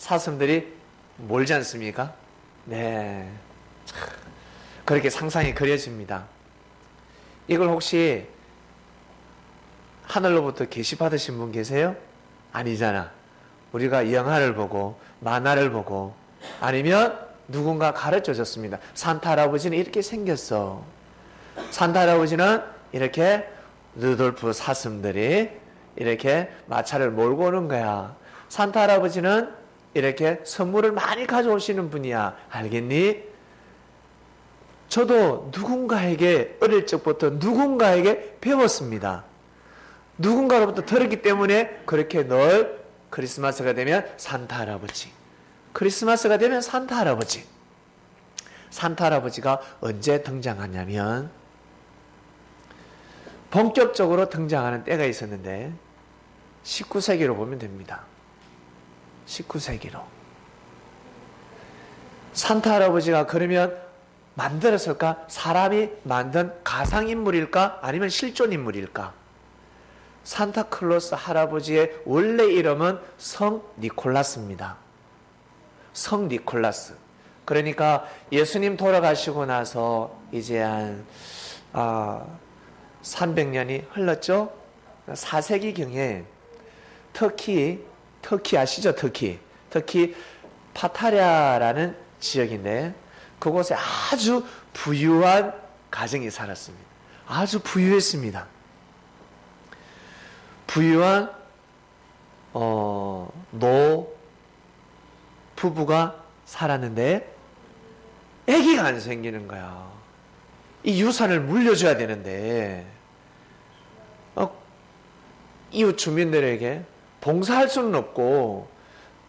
사슴들이 몰지 않습니까? 네. 참, 그렇게 상상이 그려집니다. 이걸 혹시 하늘로부터 계시 받으신 분 계세요? 아니잖아. 우리가 영화를 보고 만화를 보고 아니면 누군가 가르쳐 줬습니다. 산타 할아버지는 이렇게 생겼어. 산타 할아버지는 이렇게 루돌프 사슴들이 이렇게 마차를 몰고 오는 거야. 산타 할아버지는 이렇게 선물을 많이 가져오시는 분이야. 알겠니? 저도 누군가에게 어릴 적부터 누군가에게 배웠습니다. 누군가로부터 들었기 때문에 그렇게 늘 크리스마스가 되면 산타 할아버지, 크리스마스가 되면 산타 할아버지. 산타 할아버지가 언제 등장하냐면 본격적으로 등장하는 때가 있었는데 19세기로 보면 됩니다. 19세기로 산타 할아버지가 그러면 만들었을까? 사람이 만든 가상인물일까? 아니면 실존인물일까? 산타클로스 할아버지의 원래 이름은 성 니콜라스입니다. 성 니콜라스. 그러니까 예수님 돌아가시고 나서 이제 한 300년이 흘렀죠. 4세기경에 터키 아시죠? 터키 파타랴라는 지역인데 그곳에 아주 부유한 가정이 살았습니다. 아주 부유했습니다. 부유한 노 부부가 살았는데 아기가 안 생기는 거야. 이 유산을 물려줘야 되는데 이웃 주민들에게 봉사할 수는 없고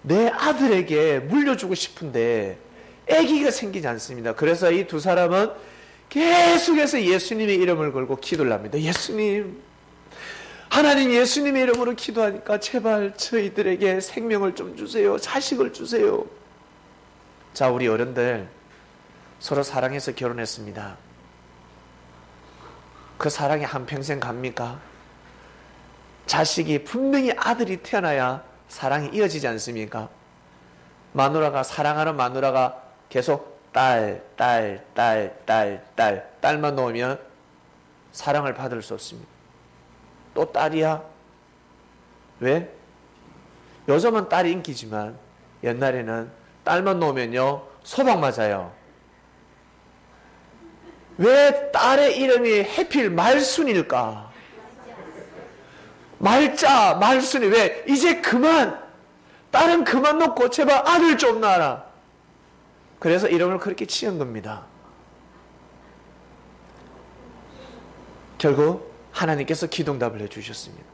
내 아들에게 물려주고 싶은데 아기가 생기지 않습니다. 그래서 이 두 사람은 계속해서 예수님의 이름을 걸고 기도를 합니다. 예수님, 하나님 예수님의 이름으로 기도하니까 제발 저희들에게 생명을 좀 주세요. 자식을 주세요. 자, 우리 어른들 서로 사랑해서 결혼했습니다. 그 사랑이 한평생 갑니까? 자식이 분명히 아들이 태어나야 사랑이 이어지지 않습니까? 마누라가 사랑하는 마누라가 계속 딸만 놓으면 사랑을 받을 수 없습니다. 또 딸이야? 왜? 요즘은 딸이 인기지만 옛날에는 딸만 놓으면요 소방 맞아요. 왜 딸의 이름이 해필 말순일까? 말순이 왜? 이제 그만! 딸은 그만 놓고 제발 아들 좀 낳아라. 그래서 이름을 그렇게 지은 겁니다. 결국 하나님께서 기도응답을 해주셨습니다.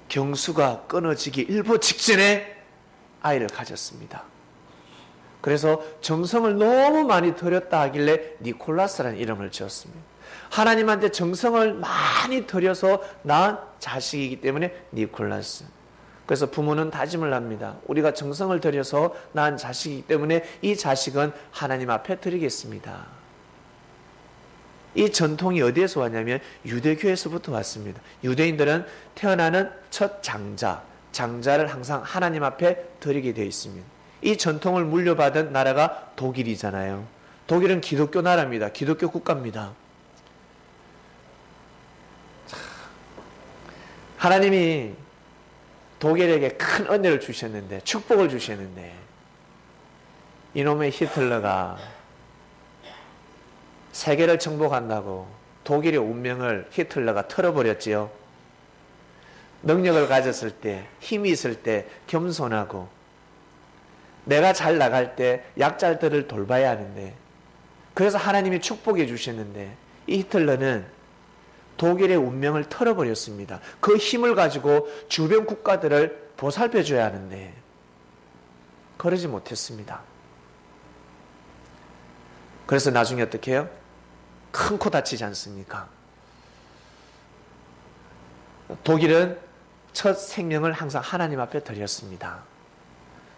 경수가 끊어지기 일보 직전에 아이를 가졌습니다. 그래서 정성을 너무 많이 들였다 하길래 니콜라스라는 이름을 지었습니다. 하나님한테 정성을 많이 들여서 낳은 자식이기 때문에 니콜라스. 그래서 부모는 다짐을 합니다. 우리가 정성을 들여서 낳은 자식이기 때문에 이 자식은 하나님 앞에 드리겠습니다. 이 전통이 어디에서 왔냐면 유대교에서부터 왔습니다. 유대인들은 태어나는 첫 장자를 항상 하나님 앞에 드리게 되어 있습니다. 이 전통을 물려받은 나라가 독일이잖아요. 독일은 기독교 나라입니다. 기독교 국가입니다. 하나님이 독일에게 큰 은혜를 주셨는데, 축복을 주셨는데, 이놈의 히틀러가 세계를 정복한다고 독일의 운명을 히틀러가 털어버렸지요. 능력을 가졌을 때, 힘이 있을 때 겸손하고, 내가 잘 나갈 때 약자들을 돌봐야 하는데, 그래서 하나님이 축복해 주셨는데, 이 히틀러는 독일의 운명을 털어버렸습니다. 그 힘을 가지고 주변 국가들을 보살펴줘야 하는데 그러지 못했습니다. 그래서 나중에 어떻게 해요? 큰 코 다치지 않습니까? 독일은 첫 생명을 항상 하나님 앞에 드렸습니다.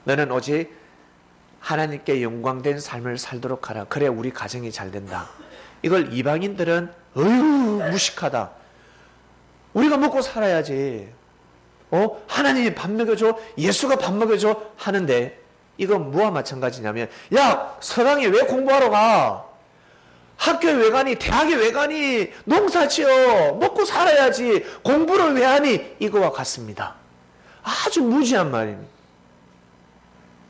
너는 오직 하나님께 영광된 삶을 살도록 하라. 그래 우리 가정이 잘 된다. 이걸 이방인들은 어휴 무식하다. 우리가 먹고 살아야지. 하나님이 밥 먹여줘, 예수가 밥 먹여줘 하는데 이건 뭐와 마찬가지냐면, 야, 서당에 왜 공부하러 가? 학교에 왜 가니? 대학에 왜 가니? 농사 지어 먹고 살아야지. 공부를 왜 하니? 이거와 같습니다. 아주 무지한 말입니다.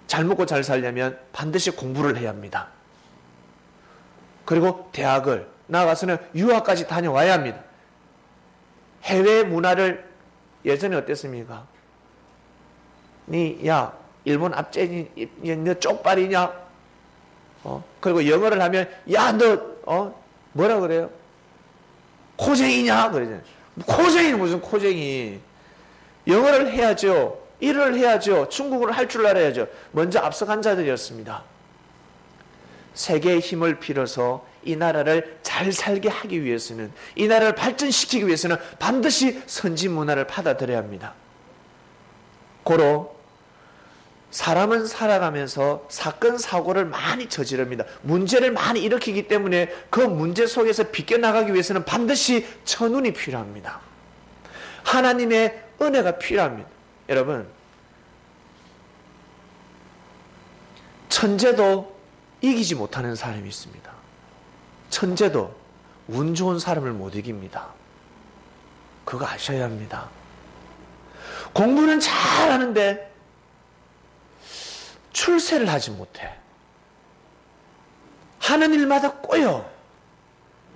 잘 먹고 잘 살려면 반드시 공부를 해야 합니다. 그리고 대학을 나아가서는 유학까지 다녀와야 합니다. 해외 문화를 예전에 어땠습니까? 야, 일본 앞제니, 너 쪽발이냐? 그리고 영어를 하면, 야, 너, 뭐라 그래요? 코쟁이냐? 그러잖아요. 코쟁이는 무슨 코쟁이. 영어를 해야죠. 일을 해야죠. 중국어를 할 줄 알아야죠. 먼저 앞서간 자들이었습니다. 세계의 힘을 빌어서 이 나라를 잘 살게 하기 위해서는, 이 나라를 발전시키기 위해서는 반드시 선진 문화를 받아들여야 합니다. 고로 사람은 살아가면서 사건 사고를 많이 저지릅니다. 문제를 많이 일으키기 때문에 그 문제 속에서 비껴나가기 위해서는 반드시 천운이 필요합니다. 하나님의 은혜가 필요합니다. 여러분, 천재도 이기지 못하는 사람이 있습니다. 천재도 운 좋은 사람을 못 이깁니다. 그거 아셔야 합니다. 공부는 잘하는데 출세를 하지 못해. 하는 일마다 꼬여.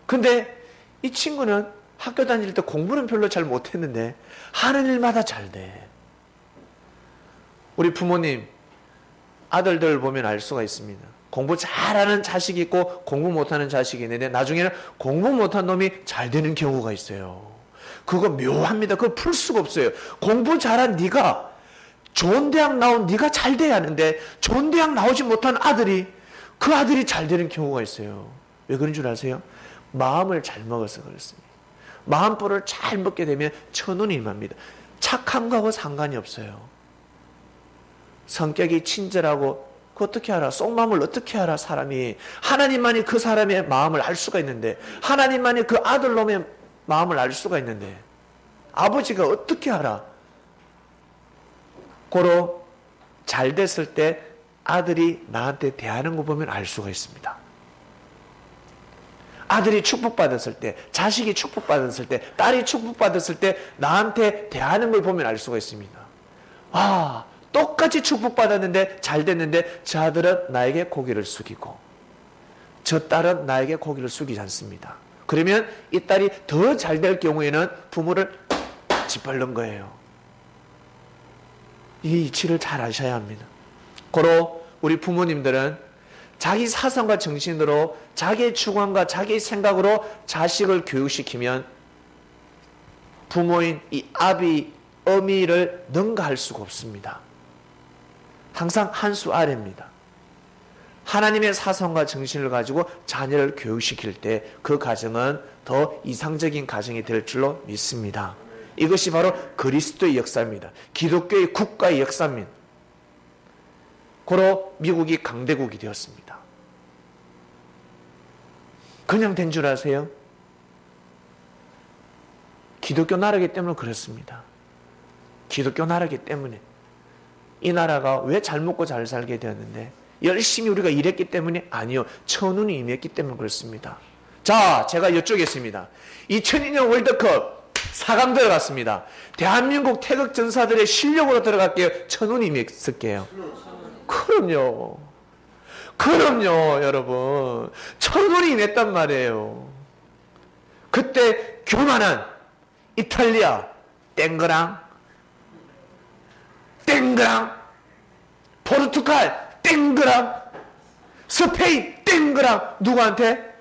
근데 이 친구는 학교 다닐 때 공부는 별로 잘 못했는데 하는 일마다 잘 돼. 우리 부모님 아들들 보면 알 수가 있습니다. 공부 잘하는 자식이 있고 공부 못하는 자식이 있는데 나중에는 공부 못한 놈이 잘 되는 경우가 있어요. 그거 묘합니다. 그거 풀 수가 없어요. 공부 잘한 네가 좋은 대학 나온 네가 잘 돼야 하는데 좋은 대학 나오지 못한 아들이, 그 아들이 잘 되는 경우가 있어요. 왜 그런 줄 아세요? 마음을 잘 먹어서 그렇습니다. 마음보를 잘 먹게 되면 천운이 임합니다. 착한 거하고 상관이 없어요. 성격이 친절하고, 그 어떻게 알아? 속마음을 어떻게 알아? 사람이. 하나님만이 그 사람의 마음을 알 수가 있는데, 하나님만이 그 아들놈의 마음을 알 수가 있는데 아버지가 어떻게 알아? 고로 잘 됐을 때 아들이 나한테 대하는 거 보면 알 수가 있습니다. 아들이 축복받았을 때, 자식이 축복받았을 때, 딸이 축복받았을 때 나한테 대하는 걸 보면 알 수가 있습니다. 아, 똑같이 축복받았는데 잘 됐는데 저 아들은 나에게 고개를 숙이고 저 딸은 나에게 고개를 숙이지 않습니다. 그러면 이 딸이 더 잘 될 경우에는 부모를 짓밟는 거예요. 이 이치를 잘 아셔야 합니다. 고로 우리 부모님들은 자기 사상과 정신으로, 자기의 주관과 자기의 생각으로 자식을 교육시키면 부모인 이 아비, 어미를 능가할 수가 없습니다. 항상 한 수 아래입니다. 하나님의 사상과 정신을 가지고 자녀를 교육시킬 때 그 가정은 더 이상적인 가정이 될 줄로 믿습니다. 이것이 바로 그리스도의 역사입니다. 기독교의 국가의 역사입니다. 고로 미국이 강대국이 되었습니다. 그냥 된 줄 아세요? 기독교 나라이기 때문에 그렇습니다. 기독교 나라이기 때문에. 이 나라가 왜 잘 먹고 잘 살게 되었는데, 열심히 우리가 일했기 때문에? 아니요. 천운이 임했기 때문에 그렇습니다. 자, 제가 여쭙겠습니다. 2002년 월드컵 4강 들어갔습니다. 대한민국 태극 전사들의 실력으로 들어갈게요? 천운이 임했을게요? 그럼요. 그럼요, 여러분. 천운이 임했단 말이에요. 그때 교만한 이탈리아 땡그랑, 포르투갈 땡그랑, 스페인 땡그랑. 누구한테?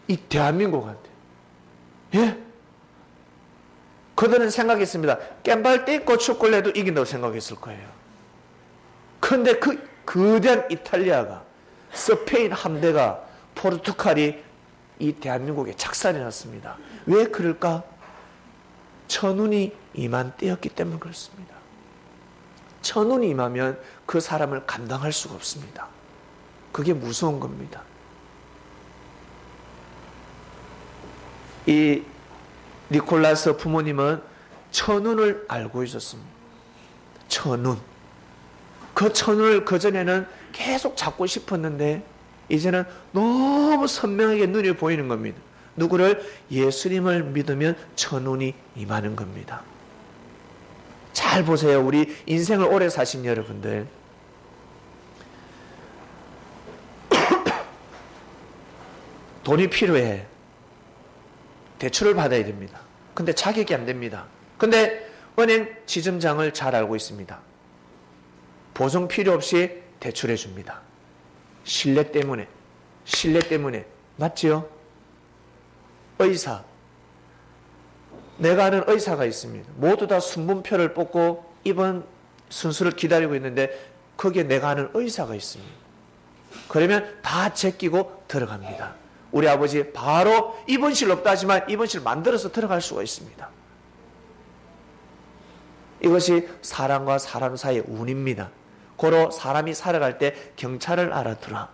이 대한민국한테. 예? 그들은 생각했습니다. 깸발 떼고 축구를 해도 이긴다고 생각했을 거예요. 그런데 그 거대한 이탈리아가, 스페인 함대가, 포르투갈이 이 대한민국에 착살이 났습니다. 왜 그럴까? 천운이 임한 때였기 때문에 그렇습니다. 천운이 임하면 그 사람을 감당할 수가 없습니다. 그게 무서운 겁니다. 이 니콜라스 부모님은 천운을 알고 있었습니다. 천운. 그 천운을 그전에는 계속 잡고 싶었는데 이제는 너무 선명하게 눈에 보이는 겁니다. 누구를? 예수님을 믿으면 천운이 임하는 겁니다. 잘 보세요. 우리 인생을 오래 사신 여러분들, 돈이 필요해. 대출을 받아야 됩니다. 근데 자격이 안 됩니다. 근데 은행 지점장을 잘 알고 있습니다. 보증 필요 없이 대출해 줍니다. 신뢰 때문에. 맞지요? 의사. 내가 아는 의사가 있습니다. 모두 다 순분표를 뽑고 입원 순서를 기다리고 있는데 거기에 내가 아는 의사가 있습니다. 그러면 다 제끼고 들어갑니다. 우리 아버지 바로 입원실 없다 하지만 입원실 만들어서 들어갈 수가 있습니다. 이것이 사람과 사람 사이의 운입니다. 고로 사람이 살아갈 때 경찰을 알아두라.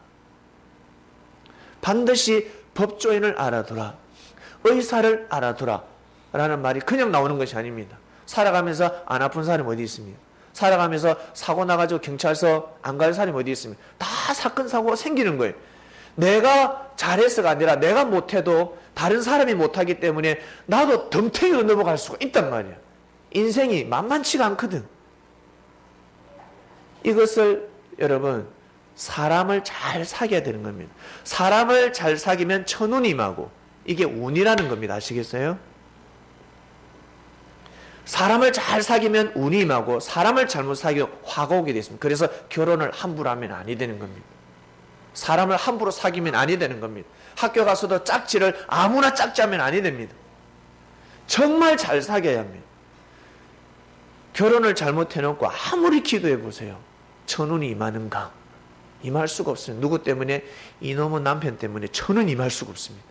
반드시 법조인을 알아두라. 의사를 알아두라. 라는 말이 그냥 나오는 것이 아닙니다. 살아가면서 안 아픈 사람이 어디 있습니까? 살아가면서 사고 나가지고 경찰서 안 갈 사람이 어디 있습니까? 다 사건 사고가 생기는 거예요. 내가 잘해서가 아니라 내가 못해도 다른 사람이 못하기 때문에 나도 덤탱이로 넘어갈 수가 있단 말이야. 인생이 만만치가 않거든. 이것을 여러분, 사람을 잘 사귀어야 되는 겁니다. 사람을 잘 사귀면 천운이 임하고, 이게 운이라는 겁니다. 아시겠어요? 사람을 잘 사귀면 운이 임하고, 사람을 잘못 사귀면 화가 오게 되습니다. 그래서 결혼을 함부로 하면 아니 되는 겁니다. 사람을 함부로 사귀면 아니 되는 겁니다. 학교 가서도 짝지를 아무나 짝지하면 아니 됩니다. 정말 잘 사귀어야 합니다. 결혼을 잘못해놓고 아무리 기도해 보세요. 천운이 임하는가? 임할 수가 없습니다. 누구 때문에? 이놈의 남편 때문에 천운 임할 수가 없습니다.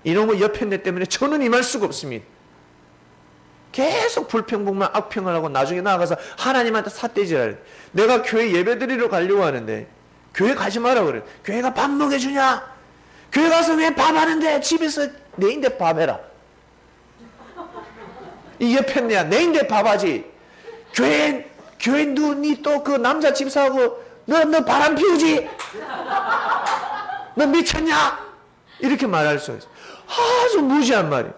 이놈의 여편네 때문에 천운 임할 수가 없습니다. 계속 불평불만 악평을 하고 나중에 나아가서 하나님한테 삿대질하래. 내가 교회 예배드리러 가려고 하는데 교회 가지 마라 그래. 교회가 밥 먹여주냐? 교회 가서 왜 밥 하는데? 집에서 내인데 밥 해라. 이 여편네야 내인데 밥 하지. 교회 니 또 그 남자 집사하고 너 바람 피우지? 너 미쳤냐? 이렇게 말할 수 있어. 아주 무지한 말이에요.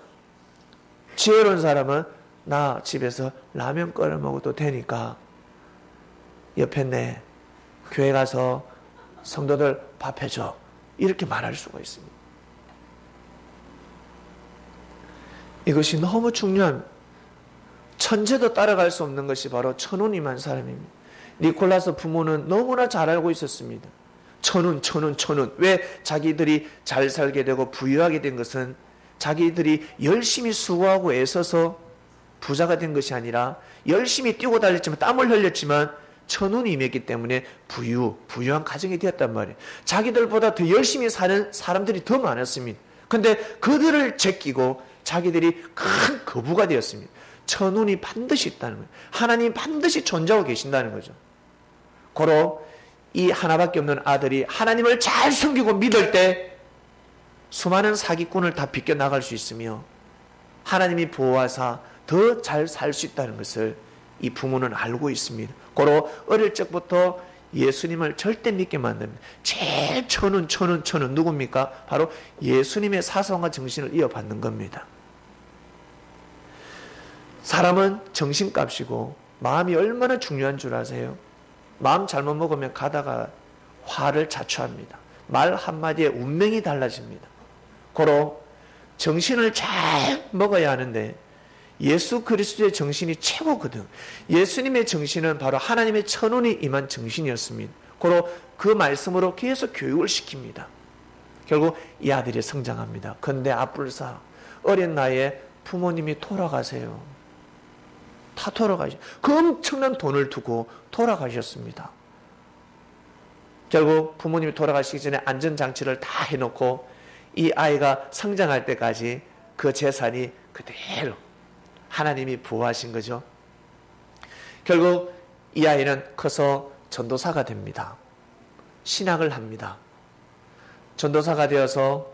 지혜로운 사람은 나 집에서 라면 끓여 먹어도 되니까 여편네 교회 가서 성도들 밥 해줘. 이렇게 말할 수가 있습니다. 이것이 너무 중요합니다. 천재도 따라갈 수 없는 것이 바로 천운 임한 사람입니다. 니콜라스 부모는 너무나 잘 알고 있었습니다. 천운. 왜 자기들이 잘 살게 되고 부유하게 된 것은 자기들이 열심히 수고하고 애써서 부자가 된 것이 아니라 열심히 뛰고 달렸지만 땀을 흘렸지만 천운이 임했기 때문에 부유한 가정이 되었단 말이에요. 자기들보다 더 열심히 사는 사람들이 더 많았습니다. 근데 그들을 제끼고 자기들이 큰 거부가 되었습니다. 천운이 반드시 있다는 거예요. 하나님이 반드시 존재하고 계신다는 거죠. 고로 이 하나밖에 없는 아들이 하나님을 잘 섬기고 믿을 때 수많은 사기꾼을 다 비껴나갈 수 있으며 하나님이 보호하사 더 잘 살 수 있다는 것을 이 부모는 알고 있습니다. 고로 어릴 적부터 예수님을 절대 믿게 만듭니다. 제일 천운 누굽니까? 바로 예수님의 사상과 정신을 이어받는 겁니다. 사람은 정신값이고 마음이 얼마나 중요한 줄 아세요? 마음 잘못 먹으면 가다가 화를 자초합니다. 말 한마디에 운명이 달라집니다. 고로 정신을 잘 먹어야 하는데 예수 그리스도의 정신이 최고거든. 예수님의 정신은 바로 하나님의 천운이 임한 정신이었습니다. 고로 그 말씀으로 계속 교육을 시킵니다. 결국 이 아들이 성장합니다. 근데 앞불사 어린 나이에 부모님이 돌아가세요. 다 돌아가셨어요. 그 엄청난 돈을 두고 돌아가셨습니다. 결국 부모님이 돌아가시기 전에 안전장치를 다 해놓고 이 아이가 성장할 때까지 그 재산이 그대로 하나님이 보호하신 거죠. 결국 이 아이는 커서 전도사가 됩니다. 신학을 합니다. 전도사가 되어서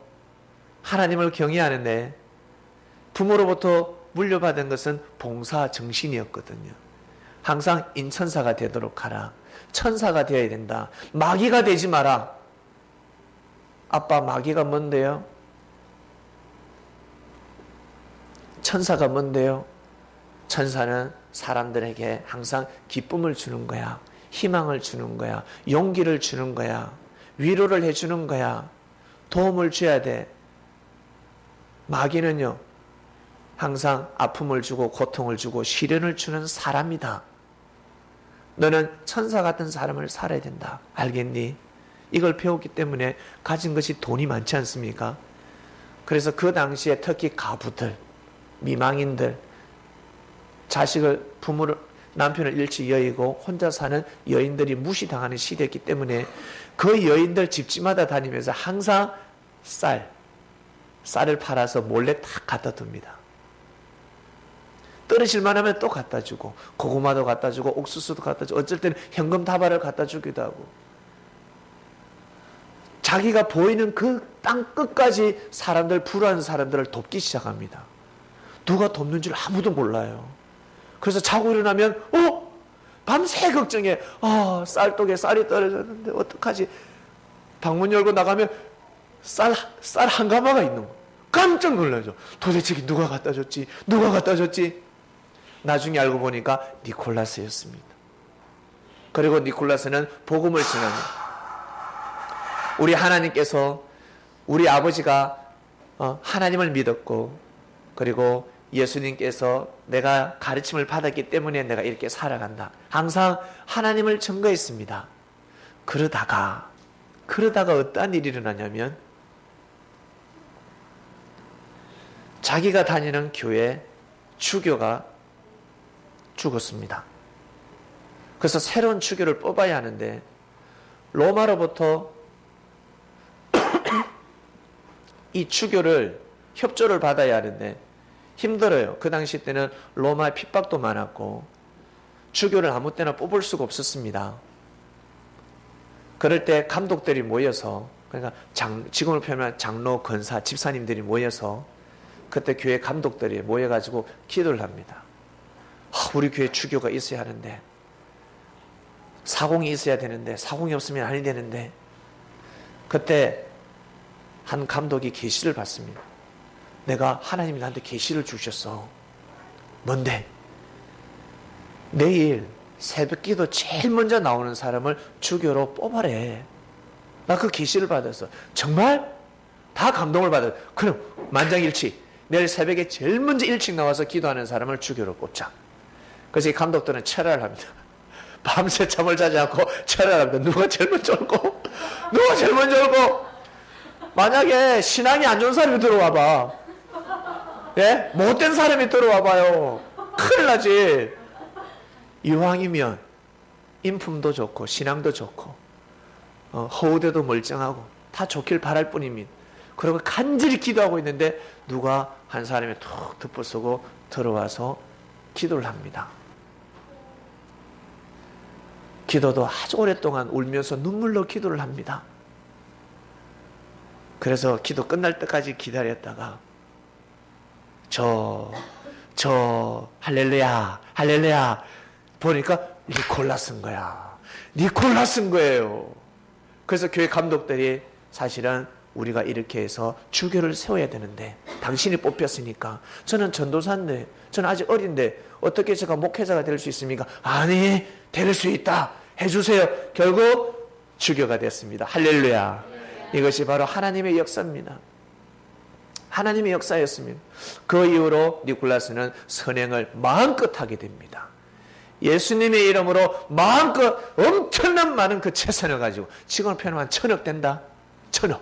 하나님을 경외하는데 부모로부터 물려받은 것은 봉사 정신이었거든요. 항상 인천사가 되도록 하라. 천사가 되어야 된다. 마귀가 되지 마라. 아빠, 마귀가 뭔데요? 천사가 뭔데요? 천사는 사람들에게 항상 기쁨을 주는 거야. 희망을 주는 거야. 용기를 주는 거야. 위로를 해주는 거야. 도움을 줘야 돼. 마귀는요, 항상 아픔을 주고 고통을 주고 시련을 주는 사람이다. 너는 천사 같은 사람을 살아야 된다. 알겠니? 이걸 배웠기 때문에 가진 것이 돈이 많지 않습니까? 그래서 그 당시에 특히 가부들, 미망인들, 부모를, 남편을 일찍 여의고 혼자 사는 여인들이 무시당하는 시대였기 때문에 그 여인들 집집마다 다니면서 항상 쌀을 팔아서 몰래 탁 갖다 둡니다. 떨어질만 하면 또 갖다 주고, 고구마도 갖다 주고, 옥수수도 갖다 주고, 어쩔 때는 현금 다발을 갖다 주기도 하고, 자기가 보이는 그 땅 끝까지 불우한 사람들을 돕기 시작합니다. 누가 돕는 줄 아무도 몰라요. 그래서 자고 일어나면 밤새 걱정해. 쌀독에 쌀이 떨어졌는데 어떡하지? 방문 열고 나가면 쌀 한 가마가 있는 거. 깜짝 놀라죠. 도대체 누가 갖다 줬지? 누가 갖다 줬지? 나중에 알고 보니까 니콜라스였습니다. 그리고 니콜라스는 복음을 전합니다. 우리 하나님께서, 우리 아버지가 하나님을 믿었고, 그리고 예수님께서 내가 가르침을 받았기 때문에 내가 이렇게 살아간다. 항상 하나님을 증거했습니다. 그러다가 어떠한 일이 일어나냐면, 자기가 다니는 교회 주교가 죽었습니다. 그래서 새로운 주교를 뽑아야 하는데, 로마로부터 이 주교를 협조를 받아야 하는데 힘들어요. 그 당시 때는 로마의 핍박도 많았고 주교를 아무 때나 뽑을 수가 없었습니다. 그럴 때 감독들이 모여서, 그러니까 지금으로 표현하면 장로, 권사, 집사님들이 모여서 그때 교회 감독들이 모여가지고 기도를 합니다. 우리 교회 주교가 있어야 하는데, 사공이 있어야 되는데, 사공이 없으면 아니 되는데, 그때 한 감독이 계시를 받습니다. 내가, 하나님이 나한테 계시를 주셨어. 뭔데? 내일 새벽기도 제일 먼저 나오는 사람을 주교로 뽑아래. 나 그 계시를 받았어. 정말? 다 감동을 받았어. 그럼 만장일치, 내일 새벽에 제일 먼저 일찍 나와서 기도하는 사람을 주교로 뽑자. 그래서 이 감독들은 철회를 합니다. 밤새 잠을 자지 않고 철회를 합니다. 누가 제일 먼저 올고? 누가 제일 먼저 올고? 만약에 신앙이 안 좋은 사람이 들어와봐. 예? 못된 사람이 들어와봐요. 큰일 나지. 이왕이면 인품도 좋고 신앙도 좋고 허우대도 멀쩡하고 다 좋길 바랄 뿐입니다. 그리고 간절히 기도하고 있는데 누가 한 사람이 툭 덮어쓰고 들어와서 기도를 합니다. 기도도 아주 오랫동안 울면서 눈물로 기도를 합니다. 그래서 기도 끝날 때까지 기다렸다가 할렐루야 할렐루야 보니까 니콜라스인 거야. 니콜라스인 거예요. 그래서 교회 감독들이, 사실은 우리가 이렇게 해서 주교를 세워야 되는데 당신이 뽑혔으니까, 저는 전도사인데, 저는 아직 어린데 어떻게 제가 목회자가 될 수 있습니까? 아니, 될 수 있다 해주세요. 결국 주교가 됐습니다. 할렐루야. 이것이 바로 하나님의 역사입니다. 하나님의 역사였습니다. 그 이후로 니콜라스는 선행을 마음껏 하게 됩니다. 예수님의 이름으로 마음껏 엄청난 많은 그 재산을 가지고, 지금으로 표현하면 1,000억 된다. 1,000억.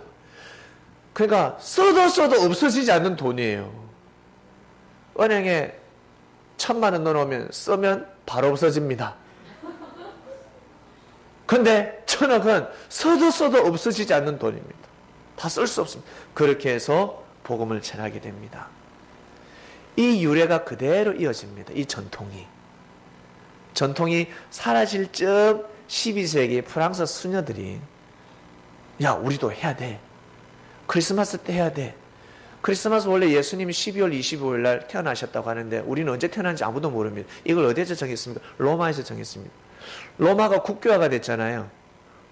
그러니까 써도 없어지지 않는 돈이에요. 은행에 1,000만 원 넣어놓으면 쓰면 바로 없어집니다. 근데 1,000억은 써도 없어지지 않는 돈입니다. 다 쓸 수 없습니다. 그렇게 해서 복음을 전하게 됩니다. 이 유래가 그대로 이어집니다. 이 전통이 사라질 적 12세기 프랑스 수녀들이, 야, 우리도 해야 돼. 크리스마스 때 해야 돼. 크리스마스 원래 예수님이 12월 25일 날 태어나셨다고 하는데 우리는 언제 태어난지 아무도 모릅니다. 이걸 어디에서 정했습니까? 로마에서 정했습니다. 로마가 국교화가 됐잖아요.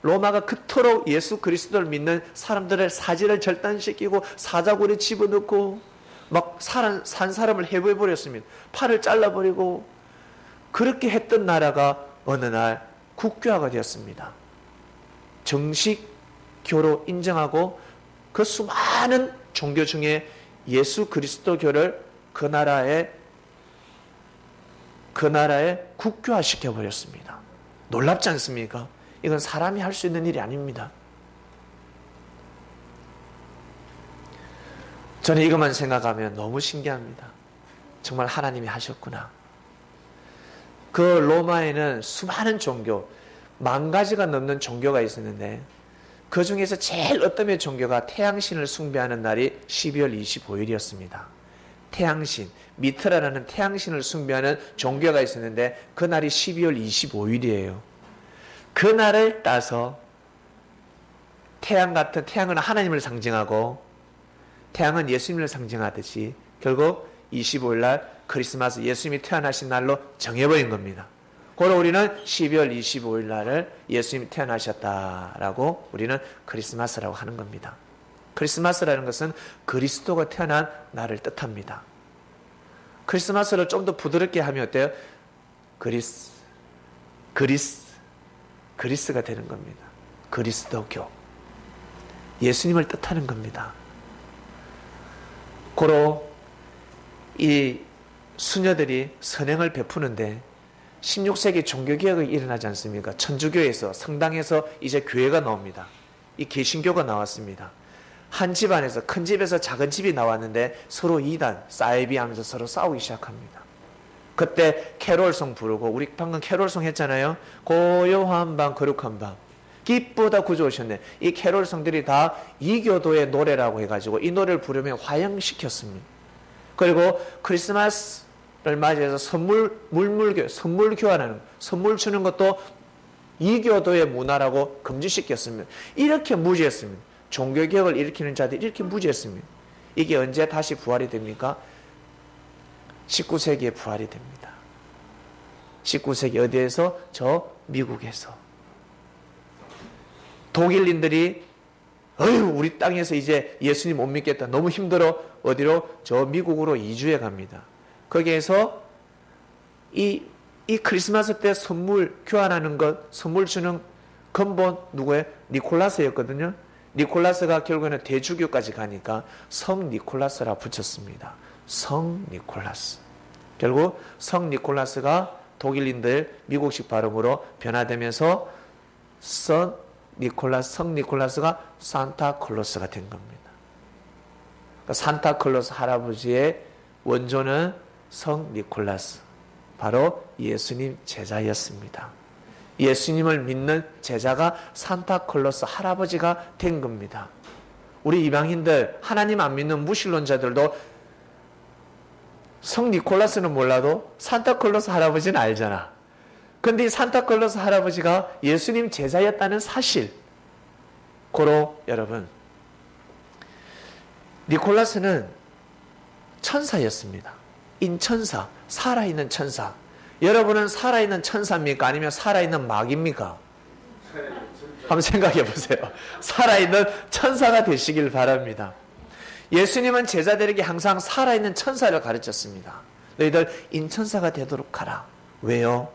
로마가 그토록 예수 그리스도를 믿는 사람들의 사지를 절단시키고 사자굴에 집어넣고 막 산 사람을 해부해버렸습니다. 팔을 잘라버리고 그렇게 했던 나라가 어느 날 국교화가 되었습니다. 정식 교로 인정하고 그 수많은 종교 중에 예수 그리스도교를 그 나라에 국교화 시켜버렸습니다. 놀랍지 않습니까? 이건 사람이 할 수 있는 일이 아닙니다. 저는 이것만 생각하면 너무 신기합니다. 정말 하나님이 하셨구나. 그 로마에는 수많은 종교, 10,000가지가 넘는 종교가 있었는데 그 중에서 제일 어떤 종교가 태양신을 숭배하는 날이 12월 25일이었습니다. 태양신, 미트라라는 태양신을 숭배하는 종교가 있었는데 그 날이 12월 25일이에요. 그 날을 따서 태양은 하나님을 상징하고 태양은 예수님을 상징하듯이 결국 25일 날 크리스마스 예수님이 태어나신 날로 정해버린 겁니다. 그래서 우리는 12월 25일 날을 예수님이 태어나셨다라고 우리는 크리스마스라고 하는 겁니다. 크리스마스라는 것은 그리스도가 태어난 날을 뜻합니다. 크리스마스를 좀 더 부드럽게 하면 어때요? 그리스가 되는 겁니다. 그리스도교. 예수님을 뜻하는 겁니다. 고로 이 수녀들이 선행을 베푸는데 16세기 종교개혁이 일어나지 않습니까? 천주교에서 성당에서 이제 교회가 나옵니다. 이 개신교가 나왔습니다. 한 집안에서 큰 집에서 작은 집이 나왔는데 서로 이단, 사이비하면서 서로 싸우기 시작합니다. 그때 캐롤송 부르고 우리 방금 캐롤송 했잖아요. 고요한 밤 거룩한 밤 기쁘다 구주 오셨네. 이 캐롤송들이 다 이교도의 노래라고 해가지고 이 노래를 부르면 화형시켰습니다. 그리고 크리스마스를 맞이해서 선물 교환하는 선물 주는 것도 이교도의 문화라고 금지시켰습니다. 이렇게 무지했습니다. 종교개혁을 일으키는 자들이 이렇게 무지했습니다. 이게 언제 다시 부활이 됩니까? 19세기에 부활이 됩니다. 19세기 어디에서? 저 미국에서. 독일인들이 우리 땅에서 이제 예수님 못 믿겠다. 너무 힘들어. 어디로? 저 미국으로 이주해 갑니다. 거기에서 이 크리스마스 때 선물 교환하는 것, 선물 주는 근본 누구예요? 니콜라스였거든요. 니콜라스가 결국에는 대주교까지 가니까 성 니콜라스라 붙였습니다. 성 니콜라스. 결국 성 니콜라스가 독일인들 미국식 발음으로 변화되면서 성 니콜라스가 산타클로스가 된 겁니다. 그러니까 산타클로스 할아버지의 원조는 성 니콜라스, 바로 예수님 제자였습니다. 예수님을 믿는 제자가 산타클로스 할아버지가 된 겁니다. 우리 이방인들, 하나님 안 믿는 무신론자들도 성 니콜라스는 몰라도 산타클로스 할아버지는 알잖아. 근데 이 산타클로스 할아버지가 예수님 제자였다는 사실, 고로 여러분, 니콜라스는 천사였습니다. 인천사, 살아있는 천사. 여러분은 살아있는 천사입니까? 아니면 살아있는 마귀입니까? 한번 생각해 보세요. 살아있는 천사가 되시길 바랍니다. 예수님은 제자들에게 항상 살아있는 천사를 가르쳤습니다. 너희들 인천사가 되도록 하라. 왜요?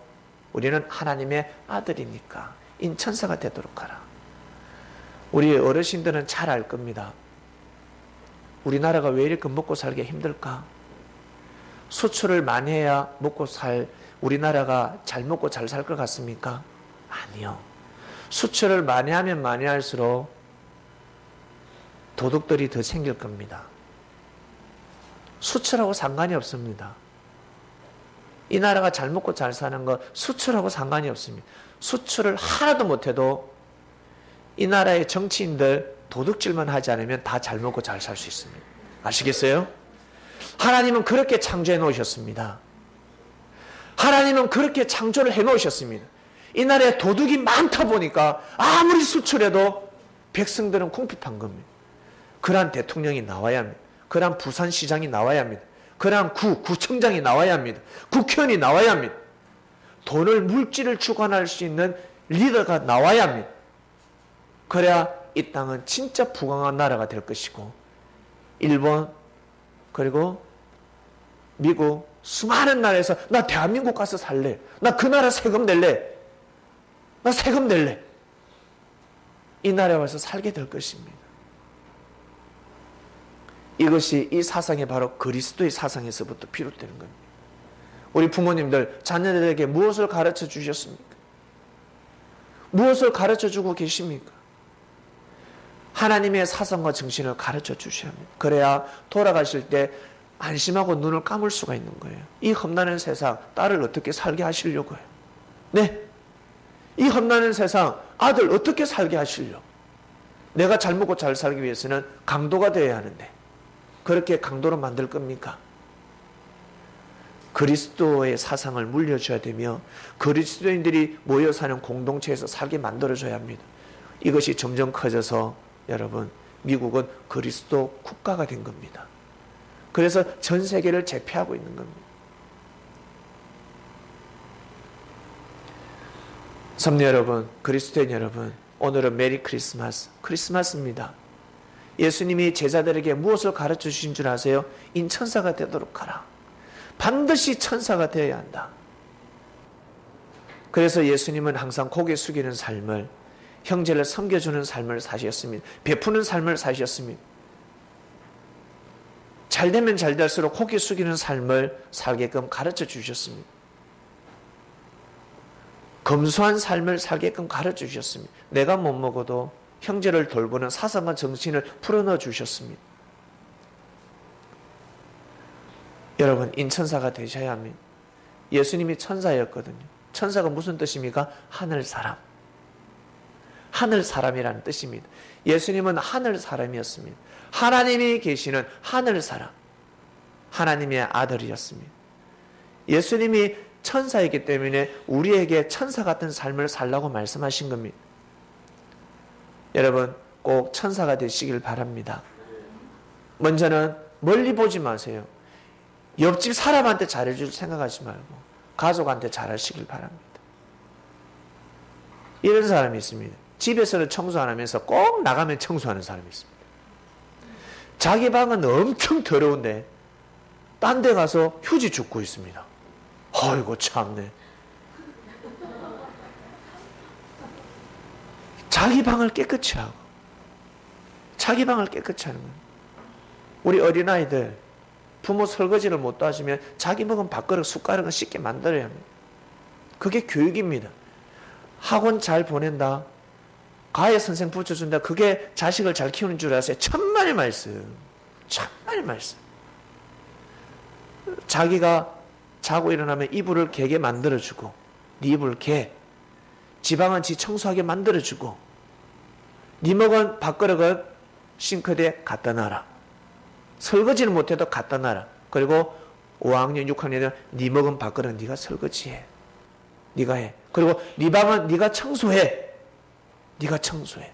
우리는 하나님의 아들이니까 인천사가 되도록 하라. 우리 어르신들은 잘 알 겁니다. 우리나라가 왜 이렇게 먹고 살기 힘들까? 수출을 많이 해야 우리나라가 잘 먹고 잘 살 것 같습니까? 아니요. 수출을 많이 하면 많이 할수록 도둑들이 더 생길 겁니다. 수출하고 상관이 없습니다. 이 나라가 잘 먹고 잘 사는 거 수출하고 상관이 없습니다. 수출을 하나도 못해도 이 나라의 정치인들 도둑질만 하지 않으면 다 잘 먹고 잘 살 수 있습니다. 아시겠어요? 하나님은 그렇게 창조해 놓으셨습니다. 하나님은 그렇게 창조를 해 놓으셨습니다. 이 나라에 도둑이 많다 보니까 아무리 수출해도 백성들은 궁핍한 겁니다. 그러한 대통령이 나와야 합니다. 그러한 부산시장이 나와야 합니다. 그러한 구청장이 나와야 합니다. 국회의원이 나와야 합니다. 돈을, 물질을 주관할 수 있는 리더가 나와야 합니다. 그래야 이 땅은 진짜 부강한 나라가 될 것이고, 일본 그리고 미국 수많은 나라에서 나 대한민국 가서 살래, 나 그 나라 세금 낼래, 나 세금 낼래, 이 나라에 와서 살게 될 것입니다. 이것이 이 사상이 바로 그리스도의 사상에서부터 비롯되는 겁니다. 우리 부모님들 자녀들에게 무엇을 가르쳐 주셨습니까? 무엇을 가르쳐 주고 계십니까? 하나님의 사상과 정신을 가르쳐 주셔야 합니다. 그래야 돌아가실 때 안심하고 눈을 감을 수가 있는 거예요. 이 험난한 세상 딸을 어떻게 살게 하시려고요? 네, 이 험난한 세상 아들 어떻게 살게 하시려고? 내가 잘 먹고 잘 살기 위해서는 강도가 되어야 하는데 그렇게 강도로 만들 겁니까? 그리스도의 사상을 물려줘야 되며 그리스도인들이 모여 사는 공동체에서 살게 만들어줘야 합니다. 이것이 점점 커져서 여러분, 미국은 그리스도 국가가 된 겁니다. 그래서 전 세계를 제패하고 있는 겁니다. 성도 여러분, 그리스도인 여러분, 오늘은 메리 크리스마스, 크리스마스입니다. 예수님이 제자들에게 무엇을 가르쳐 주신 줄 아세요? 인천사가 되도록 하라. 반드시 천사가 되어야 한다. 그래서 예수님은 항상 고개 숙이는 삶을, 형제를 섬겨주는 삶을 사셨습니다. 베푸는 삶을 사셨습니다. 잘 되면 잘 될수록 고개 숙이는 삶을 살게끔 가르쳐 주셨습니다. 검소한 삶을 살게끔 가르쳐 주셨습니다. 내가 못 먹어도 형제를 돌보는 사상과 정신을 풀어넣어 주셨습니다. 여러분, 인천사가 되셔야 합니다. 예수님이 천사였거든요. 천사가 무슨 뜻입니까? 하늘 사람. 하늘 사람이라는 뜻입니다. 예수님은 하늘 사람이었습니다. 하나님이 계시는 하늘 사람, 하나님의 아들이었습니다. 예수님이 천사이기 때문에 우리에게 천사 같은 삶을 살라고 말씀하신 겁니다. 여러분, 꼭 천사가 되시길 바랍니다. 먼저는 멀리 보지 마세요. 옆집 사람한테 잘해줄 생각하지 말고 가족한테 잘하시길 바랍니다. 이런 사람이 있습니다. 집에서는 청소 안 하면서 꼭 나가면 청소하는 사람이 있습니다. 자기 방은 엄청 더러운데 딴 데 가서 휴지 줍고 있습니다. 아이고 참네. 자기 방을 깨끗이 하고 자기 방을 깨끗이 하는 거예요. 우리 어린아이들 부모 설거지를 못 도와주면 자기 먹은 밥그릇 숟가락을 씻게 만들어야 합니다. 그게 교육입니다. 학원 잘 보낸다, 가해 선생 붙여준다, 그게 자식을 잘 키우는 줄 아세요? 천만의 말씀, 천만의 말씀. 자기가 자고 일어나면 이불을 개게 만들어주고, 네 이불 개, 지방은 지 청소하게 만들어주고, 네 먹은 밥그릇은 싱크대에 갖다 놔라. 설거지는 못해도 갖다 놔라. 그리고 5학년, 6학년은 네 먹은 밥그릇은 네가 설거지해. 네가 해. 그리고 네 방은 네가 청소해. 네가 청소해.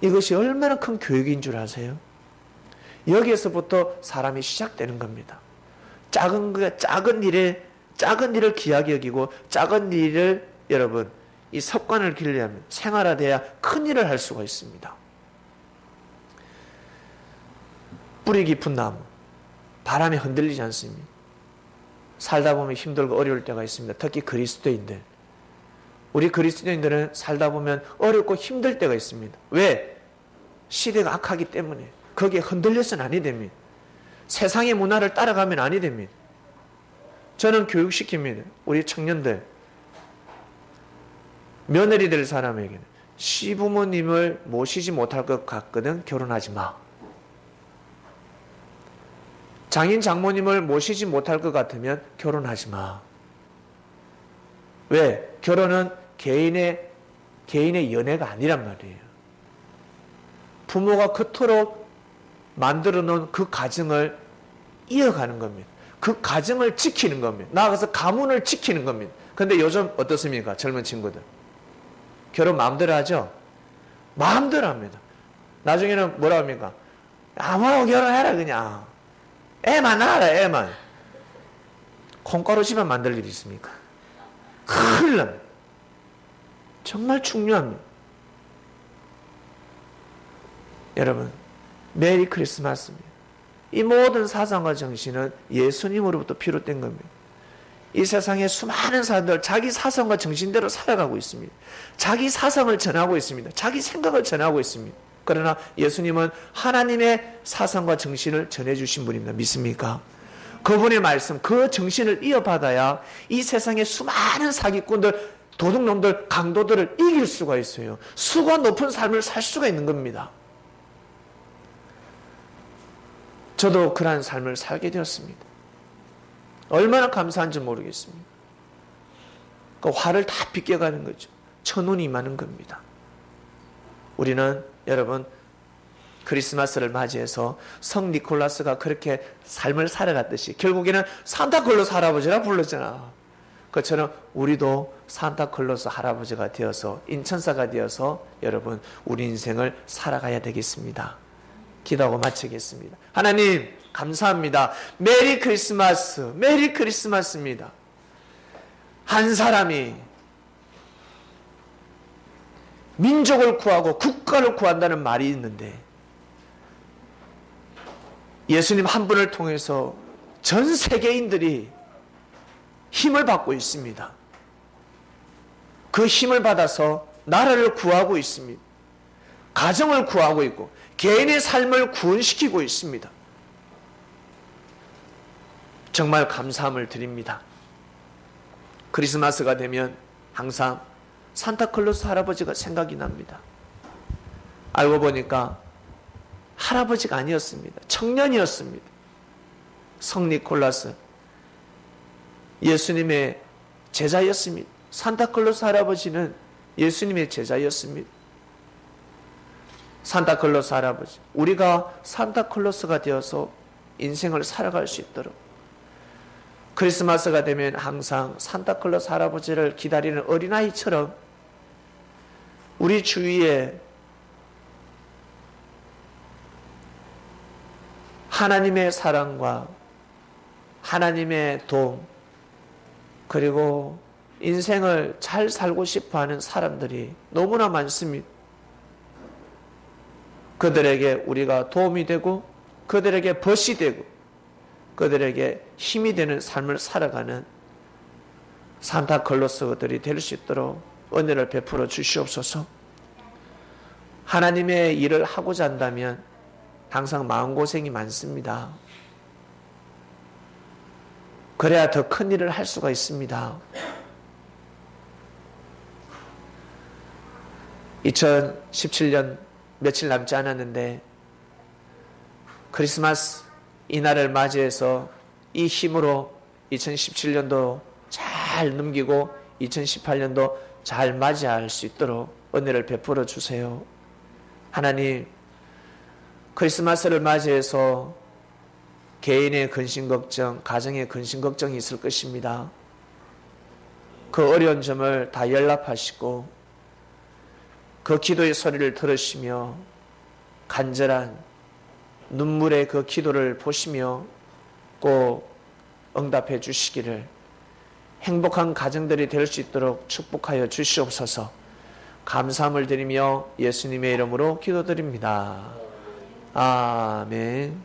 이것이 얼마나 큰 교육인 줄 아세요? 여기에서부터 사람이 시작되는 겁니다. 작은 일을 귀하게 여기고 작은 일을 여러분 이 습관을 기르려면 생활화돼야 큰 일을 할 수가 있습니다. 뿌리 깊은 나무, 바람에 흔들리지 않습니다. 살다 보면 힘들고 어려울 때가 있습니다. 특히 그리스도인들. 우리 그리스도인들은 살다 보면 어렵고 힘들 때가 있습니다. 왜? 시대가 악하기 때문에. 거기에 흔들려서는 아니 됩니다. 세상의 문화를 따라가면 아니 됩니다. 저는 교육시킵니다. 우리 청년들, 며느리 될 사람에게는 시부모님을 모시지 못할 것 같거든 결혼하지 마. 장인 장모님을 모시지 못할 것 같으면 결혼하지 마. 왜? 결혼은 개인의 연애가 아니란 말이에요. 부모가 그토록 만들어 놓은 그 가정을 이어가는 겁니다. 그 가정을 지키는 겁니다. 나아가서 가문을 지키는 겁니다. 근데 요즘 어떻습니까? 젊은 친구들. 결혼 마음대로 하죠? 마음대로 합니다. 나중에는 뭐라 합니까? 아무하고 결혼해라 그냥. 애만 낳아라 애만. 콩가루집만 만들 일이 있습니까? 큰일 납니다. 정말 중요합니다. 여러분, 메리 크리스마스입니다. 이 모든 사상과 정신은 예수님으로부터 비롯된 겁니다. 이 세상에 수많은 사람들 자기 사상과 정신대로 살아가고 있습니다. 자기 사상을 전하고 있습니다. 자기 생각을 전하고 있습니다. 그러나 예수님은 하나님의 사상과 정신을 전해주신 분입니다. 믿습니까? 그분의 말씀, 그 정신을 이어받아야 이 세상의 수많은 사기꾼들, 도둑놈들, 강도들을 이길 수가 있어요. 수가 높은 삶을 살 수가 있는 겁니다. 저도 그러한 삶을 살게 되었습니다. 얼마나 감사한지 모르겠습니다. 그 화를 다 빗겨가는 거죠. 천운이 임하는 겁니다. 우리는 여러분 크리스마스를 맞이해서 성 니콜라스가 그렇게 삶을 살아갔듯이 결국에는 산타클로스 할아버지라 불렀잖아. 그처럼 우리도 산타클로스 할아버지가 되어서 인천사가 되어서 여러분 우리 인생을 살아가야 되겠습니다. 기도하고 마치겠습니다. 하나님 감사합니다. 메리 크리스마스, 메리 크리스마스입니다. 한 사람이 민족을 구하고 국가를 구한다는 말이 있는데 예수님 한 분을 통해서 전 세계인들이 힘을 받고 있습니다. 그 힘을 받아서 나라를 구하고 있습니다. 가정을 구하고 있고 개인의 삶을 구원시키고 있습니다. 정말 감사함을 드립니다. 크리스마스가 되면 항상 산타클로스 할아버지가 생각이 납니다. 알고 보니까 할아버지가 아니었습니다. 청년이었습니다. 성 니콜라스 예수님의 제자였습니다. 산타클로스 할아버지는 예수님의 제자였습니다. 산타클로스 할아버지, 우리가 산타클로스가 되어서 인생을 살아갈 수 있도록 크리스마스가 되면 항상 산타클로스 할아버지를 기다리는 어린아이처럼 우리 주위에 하나님의 사랑과 하나님의 도움 그리고 인생을 잘 살고 싶어하는 사람들이 너무나 많습니다. 그들에게 우리가 도움이 되고 그들에게 벗이 되고 그들에게 힘이 되는 삶을 살아가는 산타클로스들이 될 수 있도록 은혜를 베풀어 주시옵소서. 하나님의 일을 하고자 한다면 항상 마음고생이 많습니다. 그래야 더 큰 일을 할 수가 있습니다. 2017년 며칠 남지 않았는데 크리스마스 이날을 맞이해서 이 힘으로 2017년도 잘 넘기고 2018년도 잘 맞이할 수 있도록 은혜를 베풀어 주세요. 하나님, 크리스마스를 맞이해서 개인의 근심 걱정, 가정의 근심 걱정이 있을 것입니다. 그 어려운 점을 다 연락하시고 그 기도의 소리를 들으시며 간절한 눈물의 그 기도를 보시며 꼭 응답해 주시기를 행복한 가정들이 될 수 있도록 축복하여 주시옵소서. 감사함을 드리며 예수님의 이름으로 기도드립니다. 아멘.